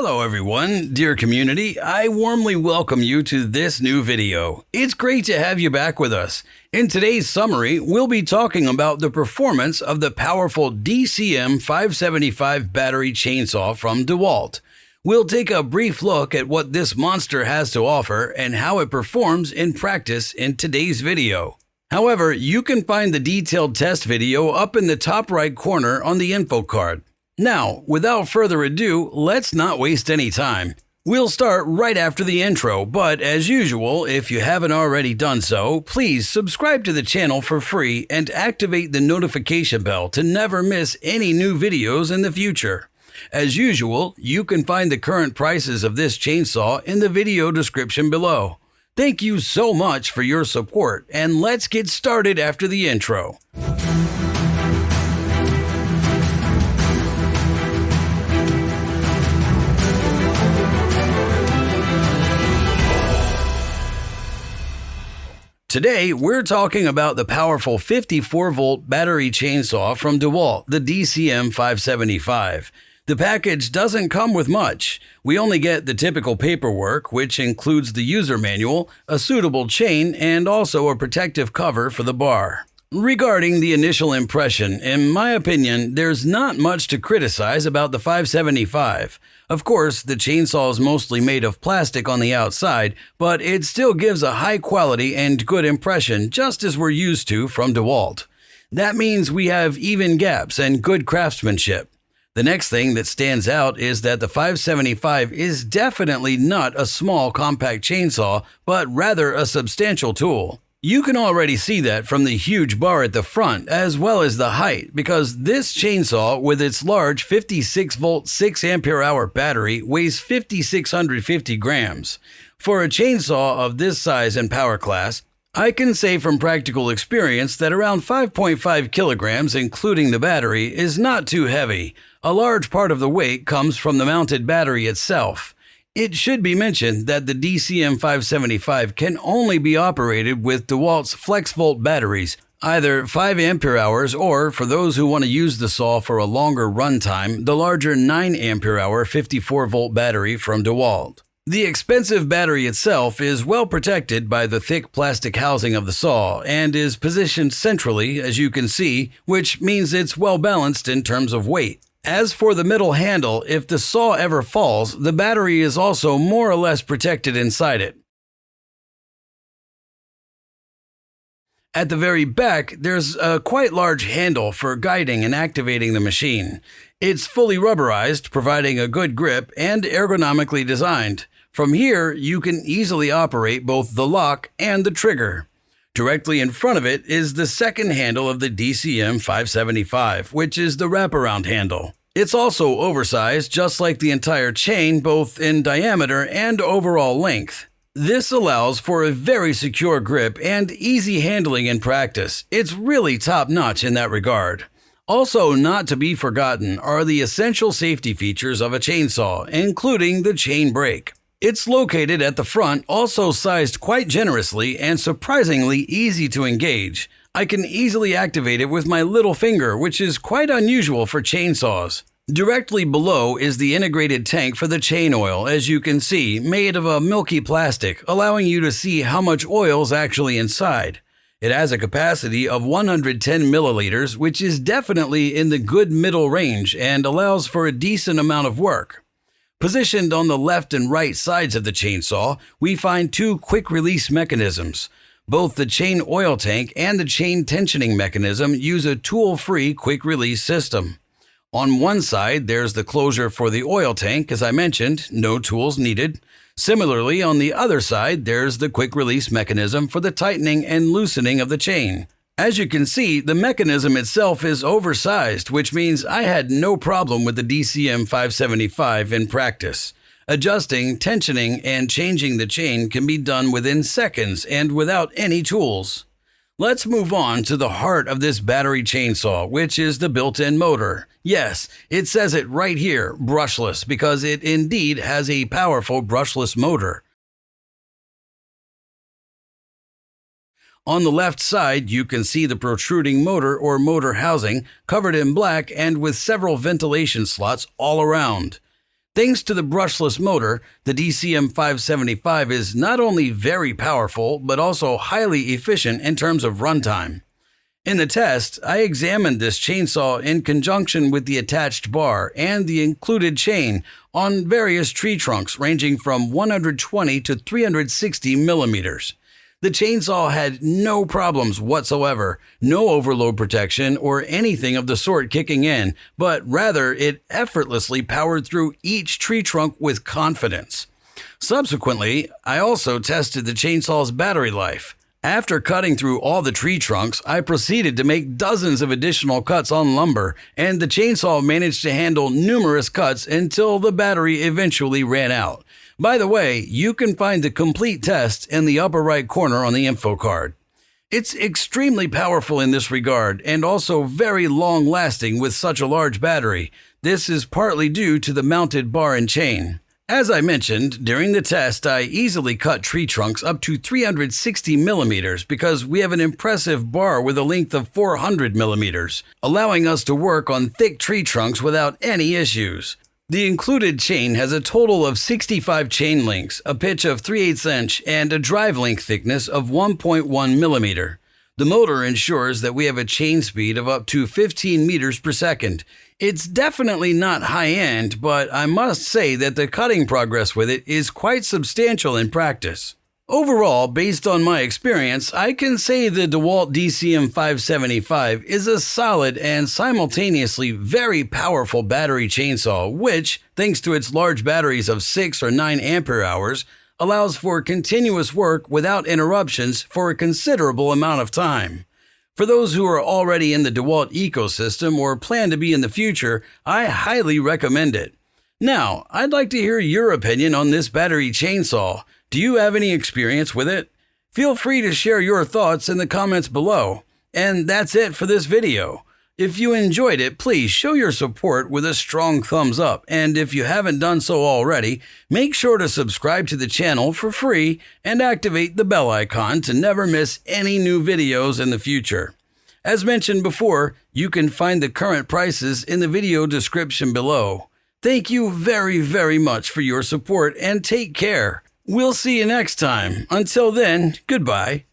Hello everyone, dear community, I warmly welcome you to this new video. It's great to have you back with us. In today's summary, we'll be talking about the performance of the powerful DCM575 battery chainsaw from DeWalt. We'll take a brief look at what this monster has to offer and how it performs in practice in today's video. However, you can find the detailed test video up in the top right corner on the info card. Now, without further ado, let's not waste any time. We'll start right after the intro, but as usual, if you haven't already done so, please subscribe to the channel for free and activate the notification bell to never miss any new videos in the future. As usual, you can find the current prices of this chainsaw in the video description below. Thank you so much for your support, and let's get started after the intro. Today, we're talking about the powerful 54-volt battery chainsaw from DeWalt, the DCM575. The package doesn't come with much. We only get the typical paperwork, which includes the user manual, a suitable chain, and also a protective cover for the bar. Regarding the initial impression, in my opinion, there's not much to criticize about the 575. Of course, the chainsaw is mostly made of plastic on the outside, but it still gives a high quality and good impression just as we're used to from DeWalt. That means we have even gaps and good craftsmanship. The next thing that stands out is that the 575 is definitely not a small compact chainsaw, but rather a substantial tool. You can already see that from the huge bar at the front as well as the height, because this chainsaw with its large 56-volt 6-ampere-hour battery weighs 5,650 grams. For a chainsaw of this size and power class, I can say from practical experience that around 5.5 kilograms including the battery is not too heavy. A large part of the weight comes from the mounted battery itself. It should be mentioned that the DCM575 can only be operated with DeWalt's FLEXVOLT batteries, either 5 ampere hours or, for those who want to use the saw for a longer runtime, the larger 9 ampere hour 54-volt battery from DeWalt. The expensive battery itself is well protected by the thick plastic housing of the saw and is positioned centrally, as you can see, which means it's well balanced in terms of weight. As for the middle handle, if the saw ever falls, the battery is also more or less protected inside it. At the very back, there's a quite large handle for guiding and activating the machine. It's fully rubberized, providing a good grip and ergonomically designed. From here, you can easily operate both the lock and the trigger. Directly in front of it is the second handle of the DCM575, which is the wraparound handle. It's also oversized, just like the entire chain, both in diameter and overall length. This allows for a very secure grip and easy handling in practice. It's really top-notch in that regard. Also not to be forgotten are the essential safety features of a chainsaw, including the chain brake. It's located at the front, also sized quite generously and surprisingly easy to engage. I can easily activate it with my little finger, which is quite unusual for chainsaws. Directly below is the integrated tank for the chain oil, as you can see, made of a milky plastic, allowing you to see how much oil is actually inside. It has a capacity of 110 milliliters, which is definitely in the good middle range and allows for a decent amount of work. Positioned on the left and right sides of the chainsaw, we find two quick-release mechanisms. Both the chain oil tank and the chain tensioning mechanism use a tool-free quick-release system. On one side, there's the closure for the oil tank, as I mentioned, no tools needed. Similarly, on the other side, there's the quick-release mechanism for the tightening and loosening of the chain. As you can see, the mechanism itself is oversized, which means I had no problem with the DCM575 in practice. Adjusting, tensioning, and changing the chain can be done within seconds and without any tools. Let's move on to the heart of this battery chainsaw, which is the built-in motor. Yes, it says it right here, brushless, because it indeed has a powerful brushless motor. On the left side, you can see the protruding motor or motor housing covered in black and with several ventilation slots all around. Thanks to the brushless motor, the DCM575 is not only very powerful, but also highly efficient in terms of runtime. In the test, I examined this chainsaw in conjunction with the attached bar and the included chain on various tree trunks ranging from 120 to 360 millimeters. The chainsaw had no problems whatsoever, no overload protection or anything of the sort kicking in, but rather it effortlessly powered through each tree trunk with confidence. Subsequently, I also tested the chainsaw's battery life. After cutting through all the tree trunks, I proceeded to make dozens of additional cuts on lumber, and the chainsaw managed to handle numerous cuts until the battery eventually ran out. By the way, you can find the complete test in the upper right corner on the info card. It's extremely powerful in this regard and also very long-lasting with such a large battery. This is partly due to the mounted bar and chain. As I mentioned, during the test, I easily cut tree trunks up to 360 millimeters because we have an impressive bar with a length of 400 millimeters, allowing us to work on thick tree trunks without any issues. The included chain has a total of 65 chain links, a pitch of 3/8 inch, and a drive link thickness of 1.1 millimeter. The motor ensures that we have a chain speed of up to 15 meters per second. It's definitely not high-end, but I must say that the cutting progress with it is quite substantial in practice. Overall, based on my experience, I can say the DeWalt DCM575 is a solid and simultaneously very powerful battery chainsaw which, thanks to its large batteries of 6 or 9 ampere hours, allows for continuous work without interruptions for a considerable amount of time. For those who are already in the DeWalt ecosystem or plan to be in the future, I highly recommend it. Now, I'd like to hear your opinion on this battery chainsaw. Do you have any experience with it? Feel free to share your thoughts in the comments below. And that's it for this video. If you enjoyed it, please show your support with a strong thumbs up, and if you haven't done so already, make sure to subscribe to the channel for free and activate the bell icon to never miss any new videos in the future. As mentioned before, you can find the current prices in the video description below. Thank you very much for your support and take care. We'll see you next time. Until then, goodbye.